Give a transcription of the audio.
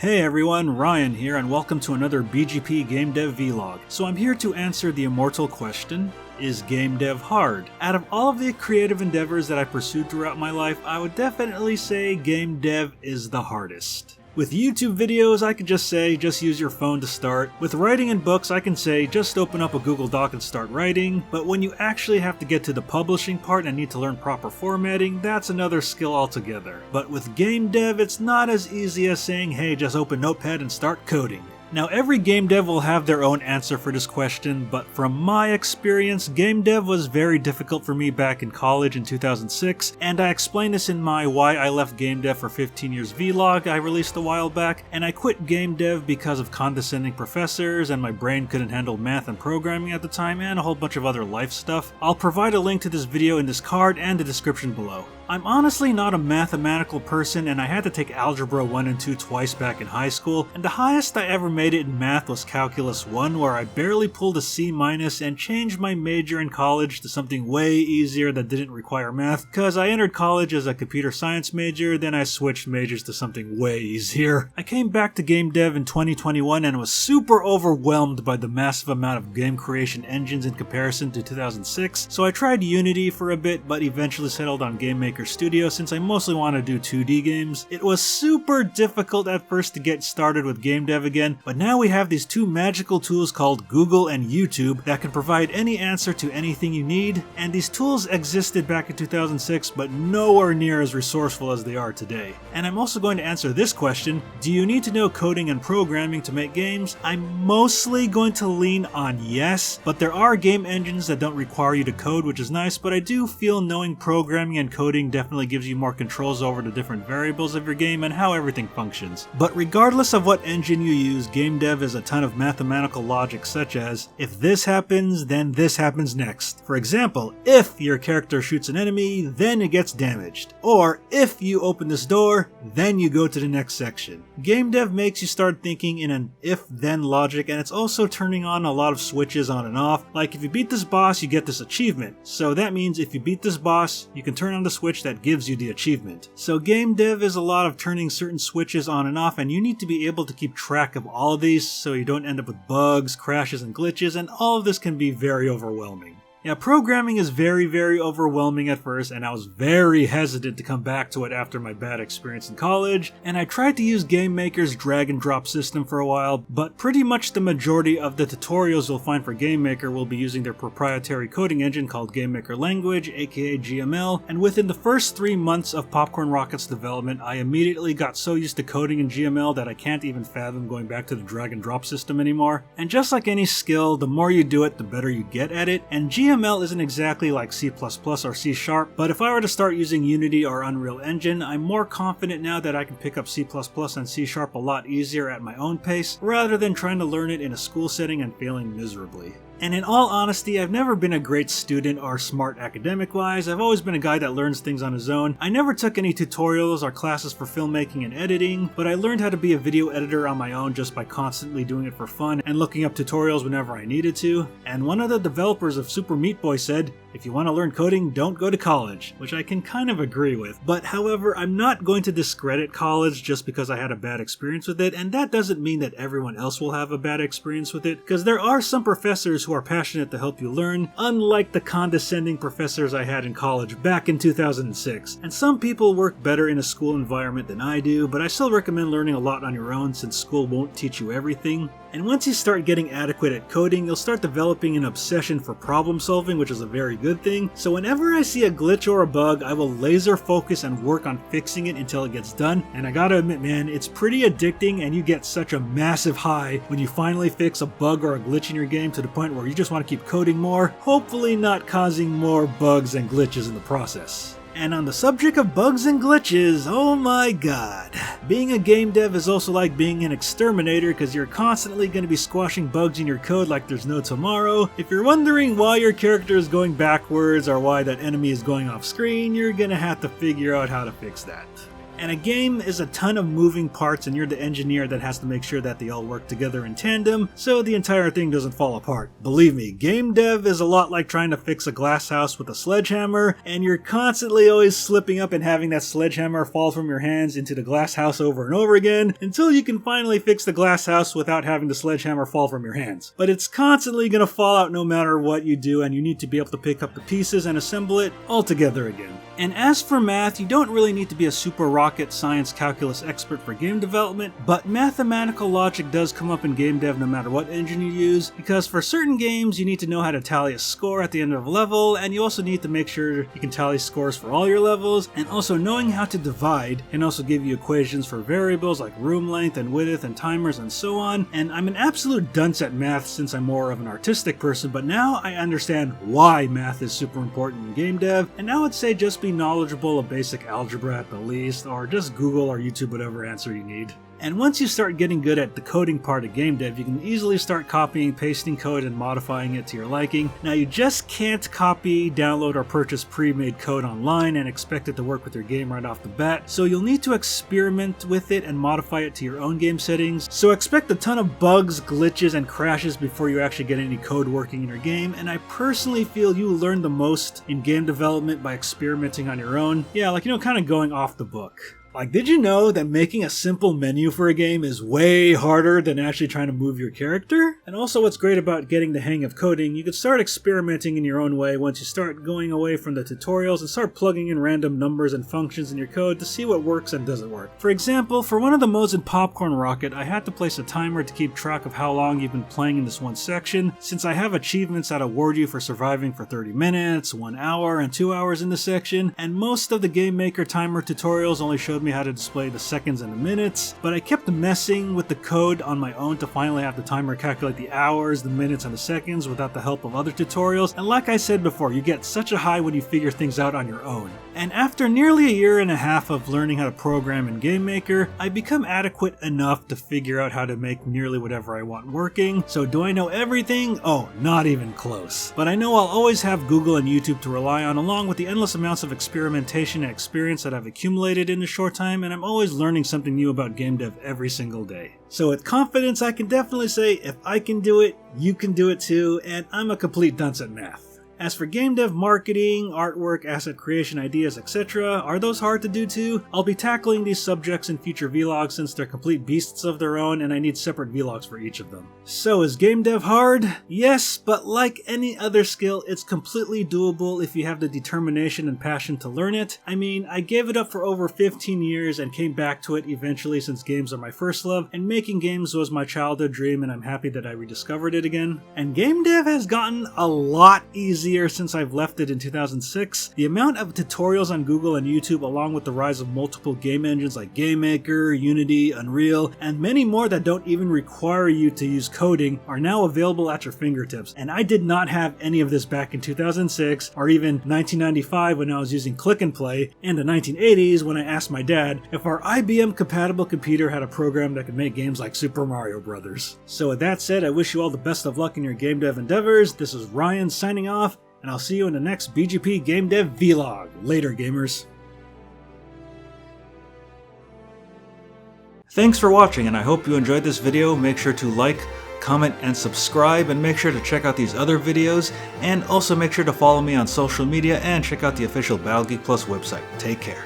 Hey everyone, Ryan here and welcome to another BGP Game Dev Vlog. So I'm here to answer the immortal question, is game dev hard? Out of all of the creative endeavors that I pursued throughout my life, I would definitely say game dev is the hardest. With YouTube videos, I could just say, just use your phone to start. With writing and books, I can say, just open up a Google Doc and start writing. But when you actually have to get to the publishing part and need to learn proper formatting, that's another skill altogether. But with game dev, it's not as easy as saying, hey, just open Notepad and start coding. Now every game dev will have their own answer for this question, but from my experience, game dev was very difficult for me back in college in 2006, and I explained this in my Why I Left Game Dev for 15 Years vlog I released a while back, and I quit game dev because of condescending professors and my brain couldn't handle math and programming at the time and a whole bunch of other life stuff. I'll provide a link to this video in this card and the description below. I'm honestly not a mathematical person and I had to take Algebra 1 and 2 twice back in high school, and the highest I ever made it in math was Calculus 1 where I barely pulled a C- and changed my major in college to something way easier that didn't require math because I entered college as a computer science major, then I switched majors to something way easier. I came back to game dev in 2021 and was super overwhelmed by the massive amount of game creation engines in comparison to 2006, so I tried Unity for a bit but eventually settled on GameMaker Studio since I mostly want to do 2D games. It was super difficult at first to get started with game dev again, but now we have these two magical tools called Google and YouTube that can provide any answer to anything you need, and these tools existed back in 2006 but nowhere near as resourceful as they are today. And I'm also going to answer this question, do you need to know coding and programming to make games? I'm mostly going to lean on yes, but there are game engines that don't require you to code, which is nice, but I do feel knowing programming and coding definitely gives you more controls over the different variables of your game and how everything functions. But regardless of what engine you use, game dev is a ton of mathematical logic such as, if this happens, then this happens next. For example, if your character shoots an enemy, then it gets damaged. Or, if you open this door, then you go to the next section. Game dev makes you start thinking in an if-then logic, and it's also turning on a lot of switches on and off. Like if you beat this boss, you get this achievement. So that means if you beat this boss, you can turn on the switch that gives you the achievement. So game dev is a lot of turning certain switches on and off, and you need to be able to keep track of all of these so you don't end up with bugs, crashes, and glitches, and all of this can be very overwhelming. Yeah, programming is very overwhelming at first, and I was very hesitant to come back to it after my bad experience in college, and I tried to use GameMaker's drag and drop system for a while, but pretty much the majority of the tutorials you'll find for GameMaker will be using their proprietary coding engine called GameMaker Language, aka GML, and within the first 3 months of Popcorn Rocket's development, I immediately got so used to coding in GML that I can't even fathom going back to the drag and drop system anymore. And just like any skill, the more you do it, the better you get at it, and GML isn't exactly like C++ or C#, but if I were to start using Unity or Unreal Engine, I'm more confident now that I can pick up C++ and C# a lot easier at my own pace, rather than trying to learn it in a school setting and failing miserably. And in all honesty, I've never been a great student or smart academic-wise. I've always been a guy that learns things on his own. I never took any tutorials or classes for filmmaking and editing, but I learned how to be a video editor on my own just by constantly doing it for fun and looking up tutorials whenever I needed to. And one of the developers of Super Meat Boy said, if you want to learn coding, don't go to college, which I can kind of agree with. But however, I'm not going to discredit college just because I had a bad experience with it, and that doesn't mean that everyone else will have a bad experience with it, because there are some professors who are passionate to help you learn, unlike the condescending professors I had in college back in 2006. And some people work better in a school environment than I do, but I still recommend learning a lot on your own since school won't teach you everything. And once you start getting adequate at coding, you'll start developing an obsession for problem solving, which is a very good thing. So whenever I see a glitch or a bug, I will laser focus and work on fixing it until it gets done. And I gotta admit, man, it's pretty addicting and you get such a massive high when you finally fix a bug or a glitch in your game to the point where you just want to keep coding more, hopefully not causing more bugs and glitches in the process. And on the subject of bugs and glitches, oh my god. Being a game dev is also like being an exterminator because you're constantly going to be squashing bugs in your code like there's no tomorrow. If you're wondering why your character is going backwards or why that enemy is going off screen, you're going to have to figure out how to fix that. And a game is a ton of moving parts, and you're the engineer that has to make sure that they all work together in tandem so the entire thing doesn't fall apart. Believe me, game dev is a lot like trying to fix a glass house with a sledgehammer, and you're constantly always slipping up and having that sledgehammer fall from your hands into the glass house over and over again until you can finally fix the glass house without having the sledgehammer fall from your hands. But it's constantly going to fall out no matter what you do, and you need to be able to pick up the pieces and assemble it all together again. And as for math, you don't really need to be a super rocket science calculus expert for game development, but mathematical logic does come up in game dev no matter what engine you use, because for certain games you need to know how to tally a score at the end of a level, and you also need to make sure you can tally scores for all your levels, and also knowing how to divide can also give you equations for variables like room length and width and timers and so on. And I'm an absolute dunce at math since I'm more of an artistic person, but now I understand why math is super important in game dev, and I would say just be knowledgeable of basic algebra at the least, or just Google or YouTube whatever answer you need. And once you start getting good at the coding part of game dev, you can easily start copying, pasting code, and modifying it to your liking. Now, you just can't copy, download, or purchase pre-made code online and expect it to work with your game right off the bat, so you'll need to experiment with it and modify it to your own game settings. So expect a ton of bugs, glitches, and crashes before you actually get any code working in your game, and I personally feel you learn the most in game development by experimenting on your own. Yeah, like, kind of going off the book. Like, did you know that making a simple menu for a game is way harder than actually trying to move your character? And also, what's great about getting the hang of coding, you can start experimenting in your own way once you start going away from the tutorials and start plugging in random numbers and functions in your code to see what works and doesn't work. For example, for one of the modes in Popcorn Rocket, I had to place a timer to keep track of how long you've been playing in this one section, since I have achievements that award you for surviving for 30 minutes, 1 hour, and 2 hours in the section, and most of the Game Maker timer tutorials only showed me how to display the seconds and the minutes, but I kept messing with the code on my own to finally have the timer calculate the hours, the minutes, and the seconds without the help of other tutorials, and like I said before, you get such a high when you figure things out on your own. And after nearly a year and a half of learning how to program in Game Maker, I become adequate enough to figure out how to make nearly whatever I want working. So do I know everything? Oh, not even close. But I know I'll always have Google and YouTube to rely on, along with the endless amounts of experimentation and experience that I've accumulated in a short time, and I'm always learning something new about game dev every single day. So with confidence, I can definitely say if I can do it, you can do it too, and I'm a complete dunce at math. As for game dev marketing, artwork, asset creation, ideas, etc., are those hard to do too? I'll be tackling these subjects in future vlogs since they're complete beasts of their own and I need separate vlogs for each of them. So is game dev hard? Yes, but like any other skill, it's completely doable if you have the determination and passion to learn it. I mean, I gave it up for over 15 years and came back to it eventually since games are my first love, and making games was my childhood dream, and I'm happy that I rediscovered it again. And game dev has gotten a lot easier since I've left it in 2006. The amount of tutorials on Google and YouTube, along with the rise of multiple game engines like Game Maker, Unity, Unreal, and many more that don't even require you to use coding, are now available at your fingertips. And I did not have any of this back in 2006 or even 1995 when I was using Click and Play, and the 1980s when I asked my dad if our IBM compatible computer had a program that could make games like Super Mario Bros. So with that said, I wish you all the best of luck in your game dev endeavors. This is Ryan signing off, and I'll see you in the next BGP Game Dev Vlog. Later, gamers. Thanks for watching, and I hope you enjoyed this video. Make sure to like, comment, and subscribe, and make sure to check out these other videos, and also make sure to follow me on social media and check out the official Battle Geek Plus website. Take care.